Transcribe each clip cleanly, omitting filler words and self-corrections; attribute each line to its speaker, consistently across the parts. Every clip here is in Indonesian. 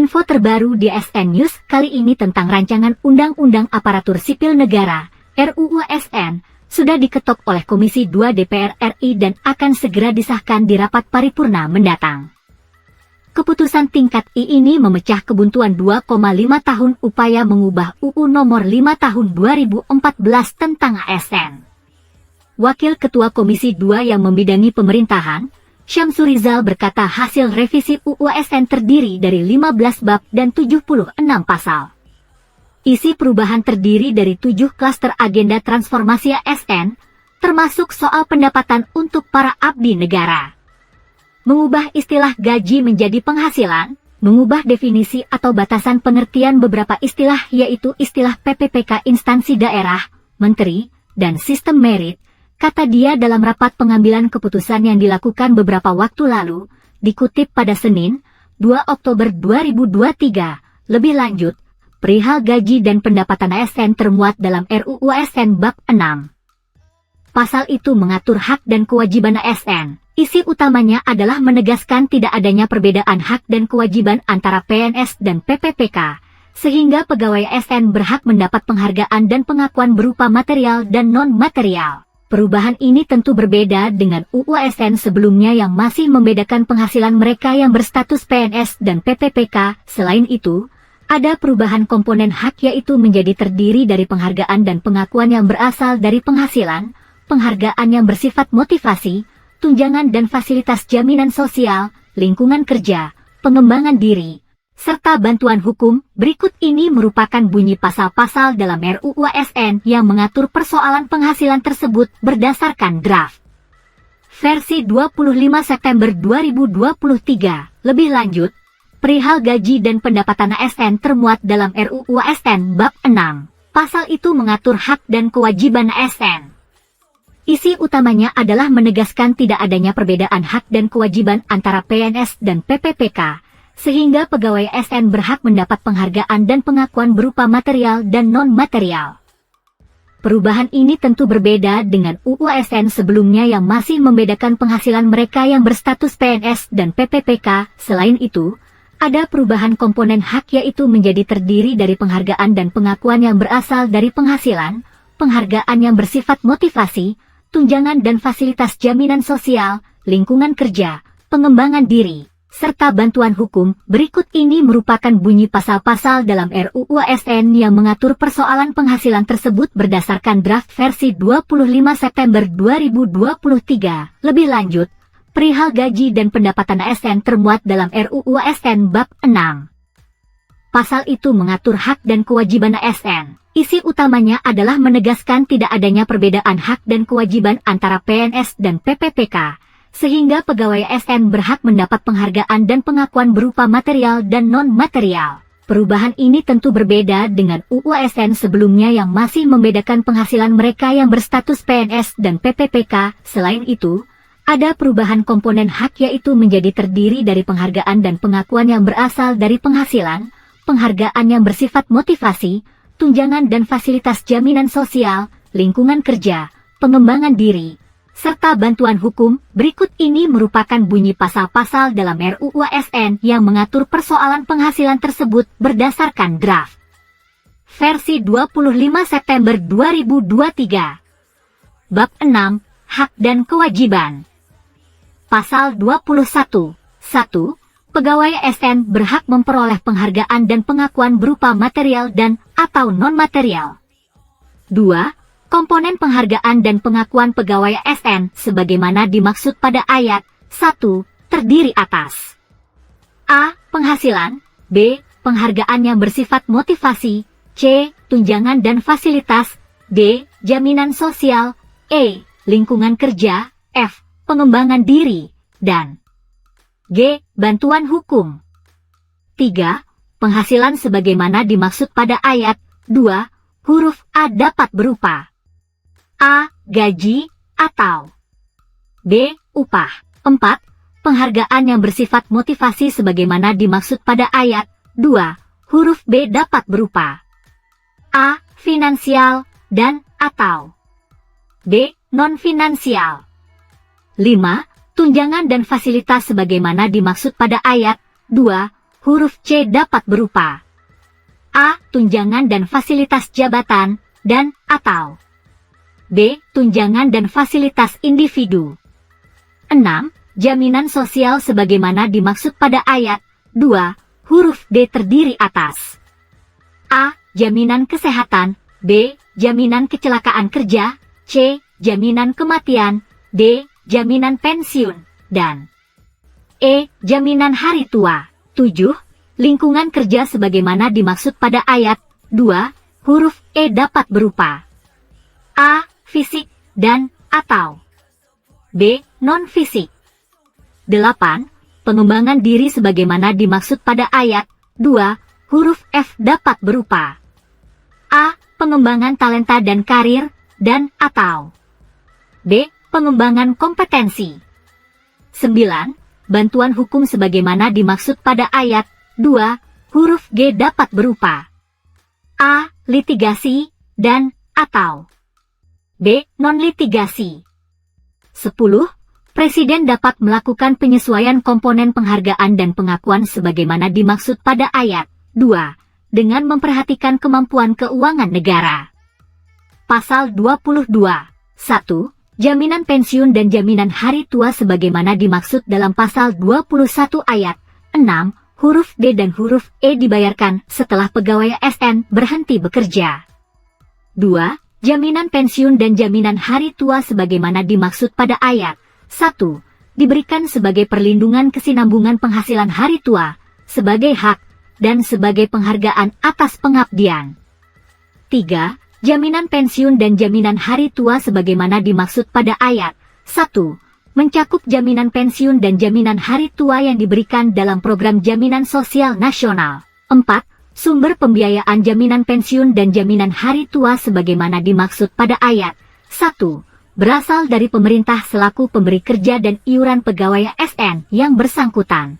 Speaker 1: Info terbaru di ASN News kali ini tentang rancangan Undang-Undang Aparatur Sipil Negara, RUU ASN, sudah diketok oleh Komisi 2 DPR RI dan akan segera disahkan di rapat paripurna mendatang. Keputusan tingkat I ini memecah kebuntuan 2,5 tahun upaya mengubah UU Nomor 5 Tahun 2014 tentang ASN. Wakil Ketua Komisi 2 yang membidangi pemerintahan, Syamsurizal berkata hasil revisi UU ASN terdiri dari 15 bab dan 76 pasal. Isi perubahan terdiri dari 7 klaster agenda transformasi ASN, termasuk soal pendapatan untuk para abdi negara. Mengubah istilah gaji menjadi penghasilan, mengubah definisi atau batasan pengertian beberapa istilah yaitu istilah PPPK instansi daerah, menteri, dan sistem merit, kata dia dalam rapat pengambilan keputusan yang dilakukan beberapa waktu lalu, dikutip pada Senin, 2 Oktober 2023. Lebih lanjut, perihal gaji dan pendapatan ASN termuat dalam RUU ASN Bab 6. Pasal itu mengatur hak dan kewajiban ASN. Isi utamanya adalah menegaskan tidak adanya perbedaan hak dan kewajiban antara PNS dan PPPK, sehingga pegawai ASN berhak mendapat penghargaan dan pengakuan berupa material dan non-material. Perubahan ini tentu berbeda dengan UU ASN sebelumnya yang masih membedakan penghasilan mereka yang berstatus PNS dan PPPK. Selain itu, ada perubahan komponen hak yaitu menjadi terdiri dari penghargaan dan pengakuan yang berasal dari penghasilan, penghargaan yang bersifat motivasi, tunjangan dan fasilitas jaminan sosial, lingkungan kerja, pengembangan diri, serta bantuan hukum. Berikut ini merupakan bunyi pasal-pasal dalam RUU ASN yang mengatur persoalan penghasilan tersebut berdasarkan draft versi 25 September 2023. Lebih lanjut, perihal gaji dan pendapatan ASN termuat dalam RUU ASN Bab 6. Pasal itu mengatur hak dan kewajiban ASN. Isi utamanya adalah menegaskan tidak adanya perbedaan hak dan kewajiban antara PNS dan PPPK, sehingga pegawai ASN berhak mendapat penghargaan dan pengakuan berupa material dan non-material. Perubahan ini tentu berbeda dengan UU ASN sebelumnya yang masih membedakan penghasilan mereka yang berstatus PNS dan PPPK. Selain itu, ada perubahan komponen hak yaitu menjadi terdiri dari penghargaan dan pengakuan yang berasal dari penghasilan, penghargaan yang bersifat motivasi, tunjangan dan fasilitas jaminan sosial, lingkungan kerja, pengembangan diri, serta bantuan hukum. Berikut ini merupakan bunyi pasal-pasal dalam RUU ASN yang mengatur persoalan penghasilan tersebut berdasarkan draft versi 25 September 2023. Lebih lanjut, perihal gaji dan pendapatan ASN termuat dalam RUU ASN Bab 6. Pasal itu mengatur hak dan kewajiban ASN. Isi utamanya adalah menegaskan tidak adanya perbedaan hak dan kewajiban antara PNS dan PPPK, sehingga pegawai ASN berhak mendapat penghargaan dan pengakuan berupa material dan non-material. Perubahan ini tentu berbeda dengan UU ASN sebelumnya yang masih membedakan penghasilan mereka yang berstatus PNS dan PPPK. Selain itu, ada perubahan komponen hak yaitu menjadi terdiri dari penghargaan dan pengakuan yang berasal dari penghasilan, penghargaan yang bersifat motivasi, tunjangan dan fasilitas jaminan sosial, lingkungan kerja, pengembangan diri, serta bantuan hukum. Berikut ini merupakan bunyi pasal-pasal dalam RUU ASN yang mengatur persoalan penghasilan tersebut berdasarkan draft versi 25 September 2023. Bab 6. Hak dan kewajiban. Pasal 21. 1. Pegawai ASN berhak memperoleh penghargaan dan pengakuan berupa material dan atau non-material. 2. Komponen penghargaan dan pengakuan pegawai ASN sebagaimana dimaksud pada ayat 1 terdiri atas A. Penghasilan, B. Penghargaan yang bersifat motivasi, C. Tunjangan dan fasilitas, D. Jaminan sosial, E. Lingkungan kerja, F. Pengembangan diri, dan G. Bantuan hukum. 3. Penghasilan sebagaimana dimaksud pada ayat 2 huruf A dapat berupa A. Gaji atau B. Upah. 4. Penghargaan yang bersifat motivasi sebagaimana dimaksud pada ayat 2 huruf B dapat berupa A. Finansial dan atau B. Non-finansial. 5. Tunjangan dan fasilitas sebagaimana dimaksud pada ayat 2 huruf C dapat berupa A. Tunjangan dan fasilitas jabatan, dan atau B. Tunjangan dan fasilitas individu. 6. Jaminan sosial sebagaimana dimaksud pada ayat 2, huruf D terdiri atas A. Jaminan kesehatan, B. Jaminan kecelakaan kerja, C. Jaminan kematian, D. Jaminan pensiun, dan E. Jaminan hari tua. 7. Lingkungan kerja sebagaimana dimaksud pada ayat 2, huruf E dapat berupa A. Fisik, dan atau B. Non-fisik. 8. Pengembangan diri sebagaimana dimaksud pada ayat 2, huruf F dapat berupa A. Pengembangan talenta dan karir, dan atau B. Pengembangan kompetensi. 9. Bantuan hukum sebagaimana dimaksud pada ayat 2, huruf G dapat berupa A. Litigasi, dan atau B. Non-litigasi. 10. Presiden dapat melakukan penyesuaian komponen penghargaan dan pengakuan sebagaimana dimaksud pada ayat 2, dengan memperhatikan kemampuan keuangan negara. Pasal 22. 1. Jaminan pensiun dan jaminan hari tua sebagaimana dimaksud dalam pasal 21 ayat 6, huruf D dan huruf E dibayarkan setelah pegawai ASN berhenti bekerja. 2. Jaminan pensiun dan jaminan hari tua sebagaimana dimaksud pada ayat 1, diberikan sebagai perlindungan kesinambungan penghasilan hari tua, sebagai hak, dan sebagai penghargaan atas pengabdian. 3. Jaminan pensiun dan jaminan hari tua sebagaimana dimaksud pada ayat 1, mencakup jaminan pensiun dan jaminan hari tua yang diberikan dalam program jaminan sosial nasional. 4. Sumber pembiayaan jaminan pensiun dan jaminan hari tua sebagaimana dimaksud pada ayat 1, berasal dari pemerintah selaku pemberi kerja dan iuran pegawai ASN yang bersangkutan.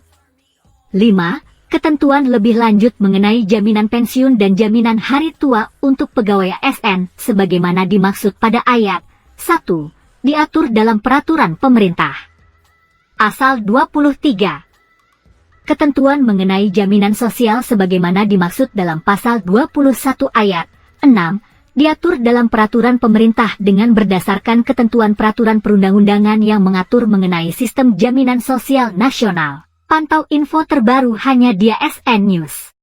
Speaker 1: 5. Ketentuan lebih lanjut mengenai jaminan pensiun dan jaminan hari tua untuk pegawai ASN sebagaimana dimaksud pada ayat 1, diatur dalam peraturan pemerintah. Asal 23. Ketentuan mengenai jaminan sosial sebagaimana dimaksud dalam pasal 21 ayat 6, diatur dalam peraturan pemerintah dengan berdasarkan ketentuan peraturan perundang-undangan yang mengatur mengenai sistem jaminan sosial nasional. Pantau info terbaru hanya di ASN News.